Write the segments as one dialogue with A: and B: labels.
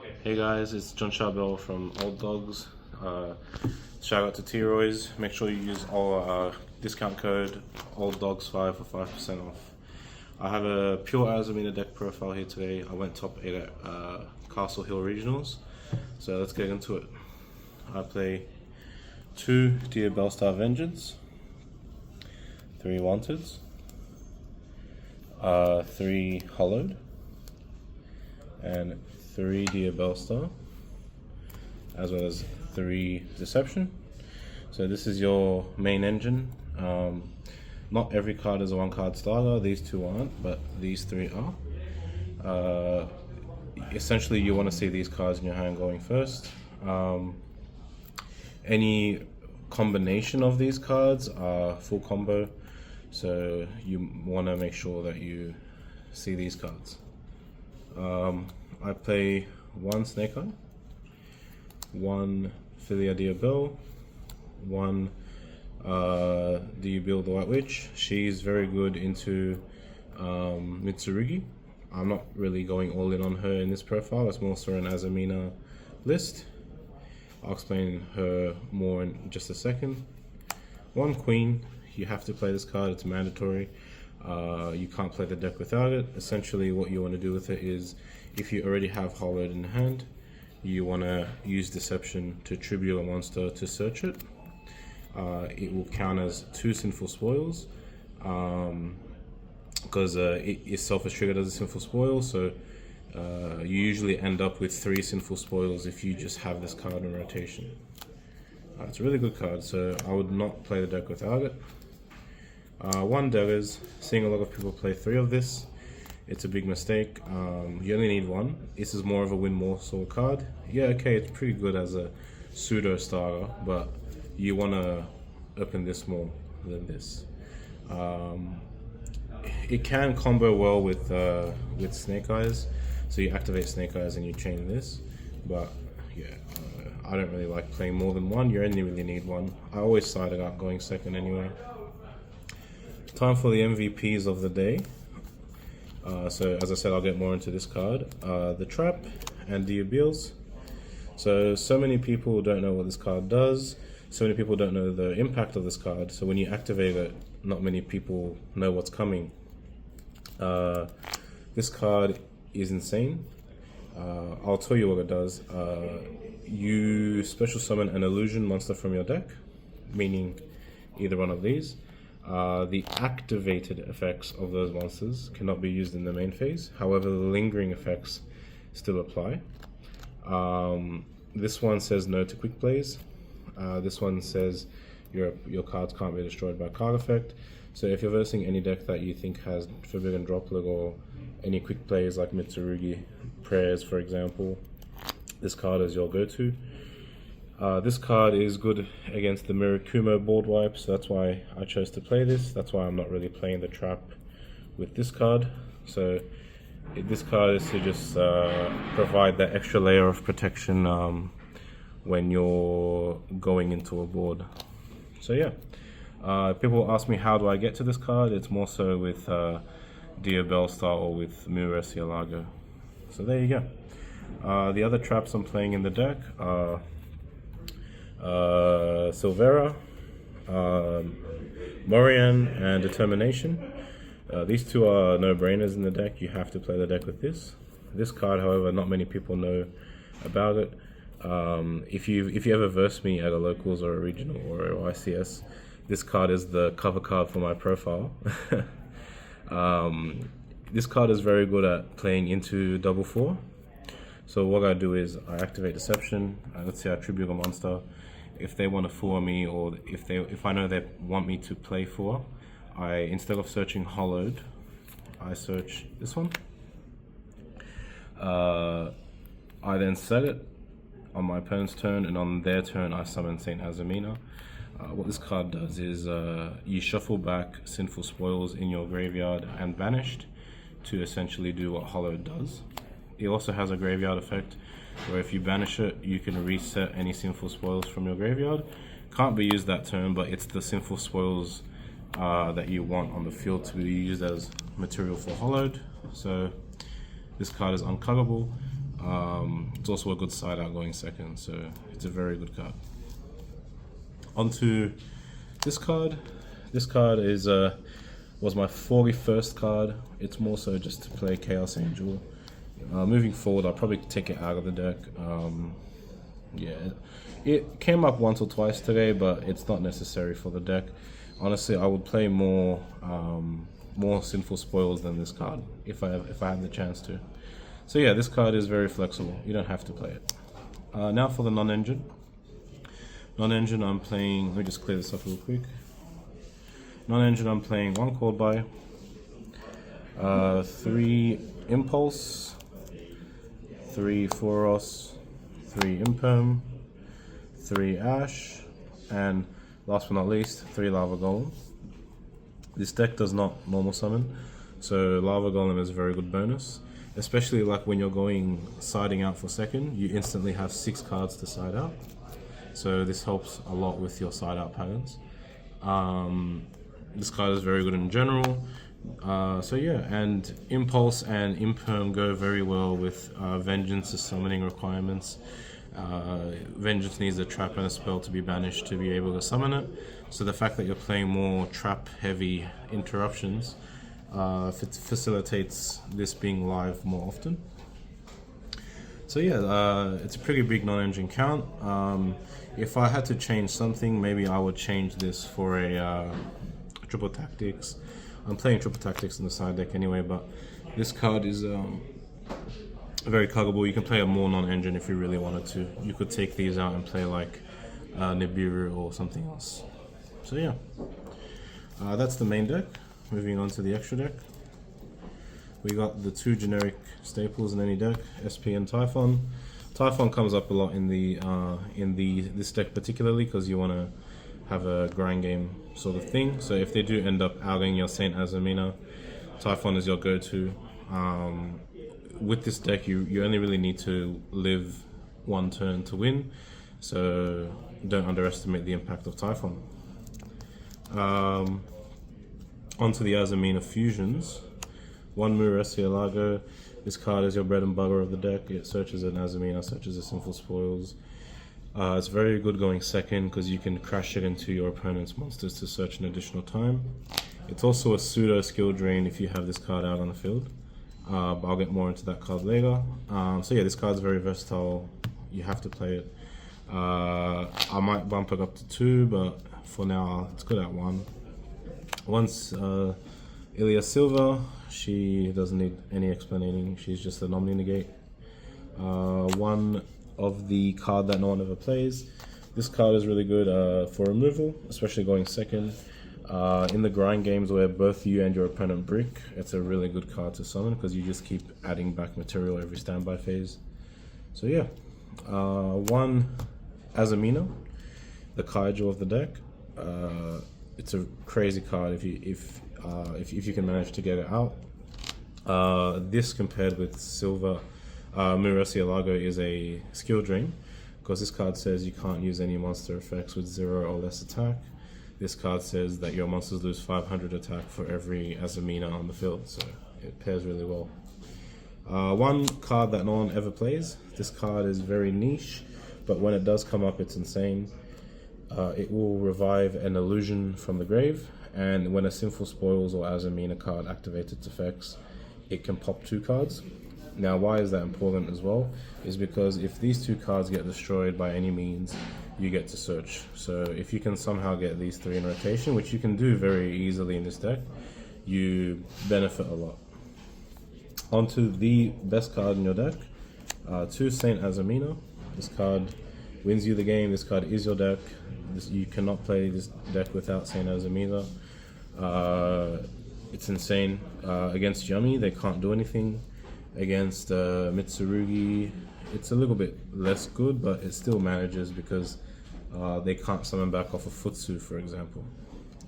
A: Hey guys, it's John Charbel from Old Dogs. Shout out to T-Roy's. Make sure you use our discount code OldDogs5 for 5% off. I have a pure Azamina deck profile here today. I went top 8 at Newcastle Regionals. So let's get into it. I play 2 Dear Bellstar Vengeance, 3 Wanteds, 3 Hollowed, and 3 Dear Bellstar, as well as 3 Deception. So this is your main engine. Not every card is a 1-card starter. These 2 aren't, but these 3 are. Essentially, you want to see these cards in your hand going first. Any combination of these cards are full combo, so you want to make sure that you see these cards. I play 1 Snake Eye, 1 Philia Dear Bell, 1 Do You Build the White Witch. She's very good into Mitsurugi. I'm not really going all in on her in this profile. It's more so an Azamina list. I'll explain her more in just a second. 1 Queen. You have to play this card. It's mandatory. You can't play the deck without it. Essentially, what you want to do with it is, if you already have Hollowed in hand, you want to use Deception to tribute a monster to search it. It will count as 2 Sinful Spoils, because it itself is triggered as a Sinful Spoil, so you usually end up with 3 Sinful Spoils if you just have this card in rotation. It's a really good card, so I would not play the deck without it. 1 Daggers. Seeing a lot of people play 3 of this, it's a big mistake. You only need 1. This is more of a win more sword card. Yeah, okay, it's pretty good as a pseudo starter, but you want to open this more than this. It can combo well with Snake Eyes, so you activate Snake Eyes and you chain this, but yeah, I don't really like playing more than 1. You only really need 1. I always side it out going second anyway. Time for the MVPs of the day. So as I said, I'll get more into this card. The Trap and Dear Beals. So many people don't know what this card does. So many people don't know the impact of this card. So when you activate it, not many people know what's coming. This card is insane. I'll tell you what it does. You special summon an illusion monster from your deck, meaning either one of these. The activated effects of those monsters cannot be used in the main phase. However, the lingering effects still apply. This one says no to quick plays. This one says your cards can't be destroyed by card effect. So if you're versing any deck that you think has Forbidden Droplet or any quick plays like Mitsurugi, Prayers for example, this card is your go-to. This card is good against the Mirakumo board wipe, so that's why I chose to play this. That's why I'm not really playing the Trap with this card. So this card is to just provide that extra layer of protection when you're going into a board. So yeah, people ask me how do I get to this card. It's more so with Dear Bellstar or with Murcielago. So there you go. The other traps I'm playing in the deck are Silvera, Morian, and Determination. These 2 are no-brainers in the deck. You have to play the deck with this. This card, however, not many people know about it. If you ever verse me at a locals or a regional or a YCS, this card is the cover card for my profile. This card is very good at playing into 4/4. So what I do is I activate Deception. Let's say I tribute a monster. If they want to 4 me, or if I know they want me to play 4, instead of searching Hollowed, I search this one. I then set it on my opponent's turn, and on their turn I summon Saint Azamina. What this card does is you shuffle back Sinful Spoils in your graveyard and Banished to essentially do what Hollowed does. It also has a graveyard effect, where if you banish it, you can reset any Sinful Spoils from your graveyard. Can't be used that turn, but it's the Sinful Spoils that you want on the field to be used as material for Hollowed. So this card is uncuttable. It's also a good side out going second, so it's a very good card. Onto this card. This card is was my 41st card. It's more so just to play Chaos Angel. Moving forward, I'll probably take it out of the deck. Yeah, it came up once or twice today, but it's not necessary for the deck. Honestly, I would play more Sinful Spoils than this card if I had the chance to. So yeah, this card is very flexible. You don't have to play it. Now for the non-engine. Non-engine, I'm playing. Let me just clear this up real quick. Non-engine, I'm playing 1 Chord By, 3 Impulse, 3 Foros, 3 Imperm, 3 Ash, and last but not least, 3 Lava Golem. This deck does not normal summon, so Lava Golem is a very good bonus, especially like when you're going siding out for second, you instantly have 6 cards to side out. So this helps a lot with your side out patterns. This card is very good in general. So yeah, and Impulse and Imperm go very well with Vengeance's summoning requirements. Vengeance needs a trap and a spell to be banished to be able to summon it. So the fact that you're playing more trap heavy interruptions facilitates this being live more often. So yeah, it's a pretty big non-engine count. If I had to change something, maybe I would change this for a Triple Tactics. I'm playing Triple Tactics in the side deck anyway, but this card is very cuggable. You can play a more non-engine if you really wanted to. You could take these out and play like Nibiru or something else. So yeah, that's the main deck. Moving on to the extra deck. We got the 2 generic staples in any deck, SP and Typhon. Typhon comes up a lot in this deck particularly because you want to have a grind game sort of thing. So if they do end up outing your Saint Azamina, Typhon is your go-to. With this deck, you only really need to live 1 turn to win, so don't underestimate the impact of Typhon. Onto the Azamina fusions. 1 Murasielago. This card is your bread and butter of the deck. It searches an Azamina, searches a Sinful Spoils. It's very good going second because you can crash it into your opponent's monsters to search an additional time. It's also a pseudo skill drain if you have this card out on the field. But I'll get more into that card later. So yeah, this card's very versatile. You have to play it. I might bump it up to 2, but for now it's good at 1. Once Ilya Silva, she doesn't need any explaining. She's just a Omni Negate. 1 of the card that no one ever plays. This card is really good for removal, especially going second. In the grind games where both you and your opponent brick, it's a really good card to summon because you just keep adding back material every standby phase. So yeah, 1 Azamina, the Kaiju of the deck. It's a crazy card if you can manage to get it out. This compared with Silver Murasielago is a skill drain because this card says you can't use any monster effects with 0 or less attack. This card says that your monsters lose 500 attack for every Azamina on the field, so it pairs really well. 1 card that no one ever plays. This card is very niche, but when it does come up, it's insane. It will revive an illusion from the grave, and when a Sinful Spoils or Azamina card activates its effects, it can pop 2 cards. Now, why is that important as well? Is because if these 2 cards get destroyed by any means, you get to search. So if you can somehow get these 3 in rotation, which you can do very easily in this deck, you benefit a lot. Onto the best card in your deck, 2 Saint Azamina. This card wins you the game. This card is your deck. You cannot play this deck without Saint Azamina. It's insane. Against Yummy, they can't do anything. Against Mitsurugi, it's a little bit less good, but it still manages because they can't summon back off of Futsu, for example.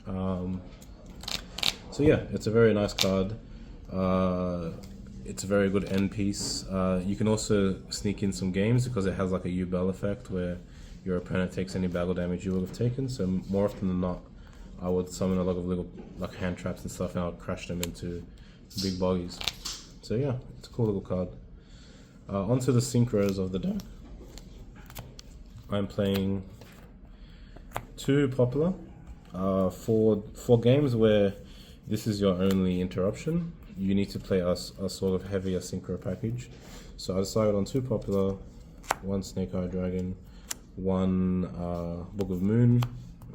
A: So yeah, it's a very nice card. It's a very good end piece. You can also sneak in some games because it has like a U-Bell effect where your opponent takes any battle damage you would have taken. So more often than not, I would summon a lot of little like hand traps and stuff, and I would crash them into big boggies. So yeah, it's a cool little card. Onto the synchros of the deck. I'm playing 2 popular. For games where this is your only interruption, you need to play a sort of heavier synchro package. So I decided on 2 popular, 1 Snake Eye Dragon, 1 Book of Moon.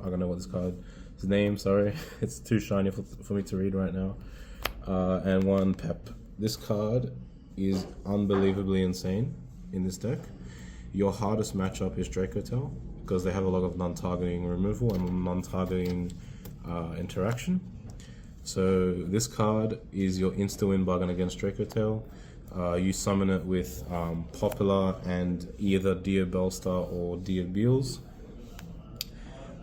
A: I don't know what this card's name, sorry. It's too shiny for me to read right now. And 1 Pep. This card is unbelievably insane in this deck. Your hardest matchup is Dracotel, because they have a lot of non-targeting removal and non-targeting interaction. So this card is your insta-win bargain against Dracotel. You summon it with Popular and either Dear Bellstar or Dear Beals.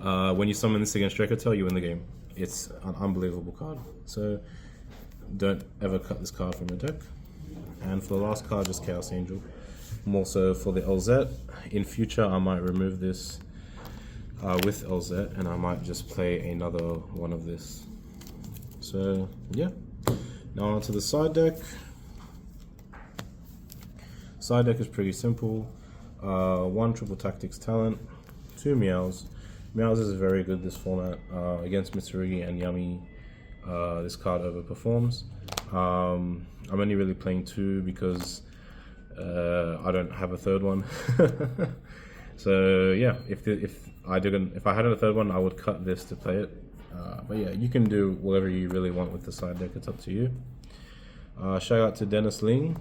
A: When you summon this against Dracotel, you win the game. It's an unbelievable card. So don't ever cut this card from your deck. And for the last card, just Chaos Angel. More so for the LZ. In future, I might remove this with LZ, and I might just play another one of this. So yeah, now onto the side deck. Side deck is pretty simple. 1 Triple Tactics Talent, 2 Meows. Meows is very good this format. Against Mitsurugi and Yami, this card overperforms. I'm only really playing 2 because I don't have a third one. So yeah, if I had a third one, I would cut this to play it. But yeah, you can do whatever you really want with the side deck. It's up to you. Shout out to Dennis Ling.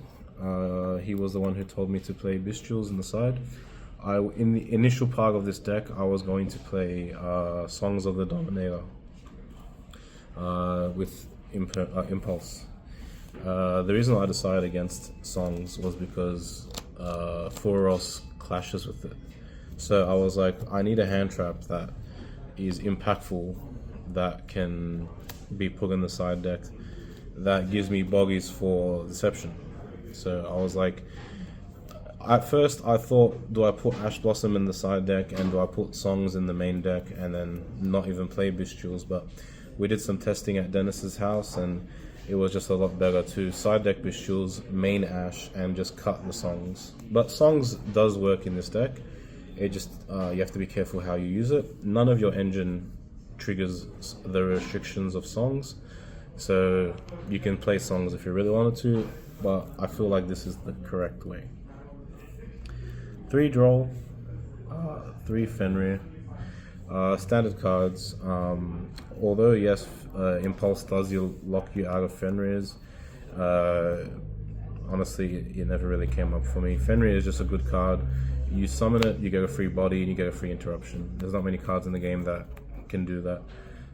A: He was the one who told me to play Bestials in the side. In the initial part of this deck, I was going to play Songs of the Dominator with Impulse. The reason I decided against Songs was because Furos clashes with it. So I was like, I need a hand trap that is impactful, that can be put in the side deck, that gives me boggies for Deception. So I was like, at first I thought, do I put Ash Blossom in the side deck and do I put Songs in the main deck and then not even play Bestials? But we did some testing at Dennis's house and it was just a lot better to side deck Bestials, main Ash, and just cut the Songs. But Songs does work in this deck. It just, you have to be careful how you use it. None of your engine triggers the restrictions of Songs. So you can play Songs if you really wanted to, but I feel like this is the correct way. 3 Droll, 3 Fenrir, standard cards. Although yes, Impulse does lock you out of Fenrir's, honestly it never really came up for me. Fenrir is just a good card. You summon it, you get a free body, and you get a free interruption. There's not many cards in the game that can do that.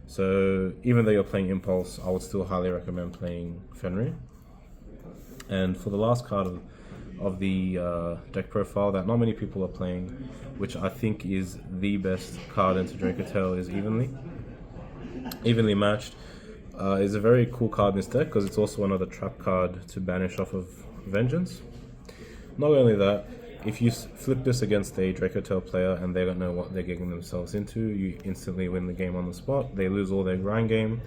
A: So even though you're playing Impulse, I would still highly recommend playing Fenrir. And for the last card of the deck profile that not many people are playing, which I think is the best card into Dracotel, is Evenly Matched. Is a very cool card in this deck because it's also another trap card to banish off of Vengeance. Not only that, if you flip this against a Dracotel player and they don't know what they're getting themselves into, you instantly win the game on the spot. They lose all their grind game.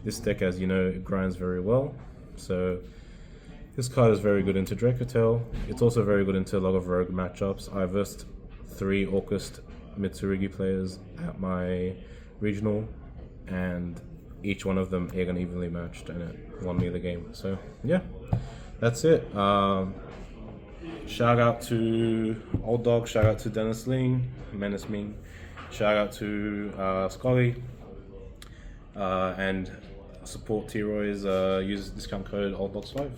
A: This deck, as you know, grinds very well. So this card is very good into Dracotel. It's also very good into a lot of rogue matchups. I versed 3 Orcust Mitsurugi players at my regional, and each one of them egg and evenly matched, and it won me the game. So yeah, that's it. Shout out to Old Dog, shout out to Dennis Ling, Menace Ming, shout out to Scully, and support T-Roy's, use discount code OldDogs5.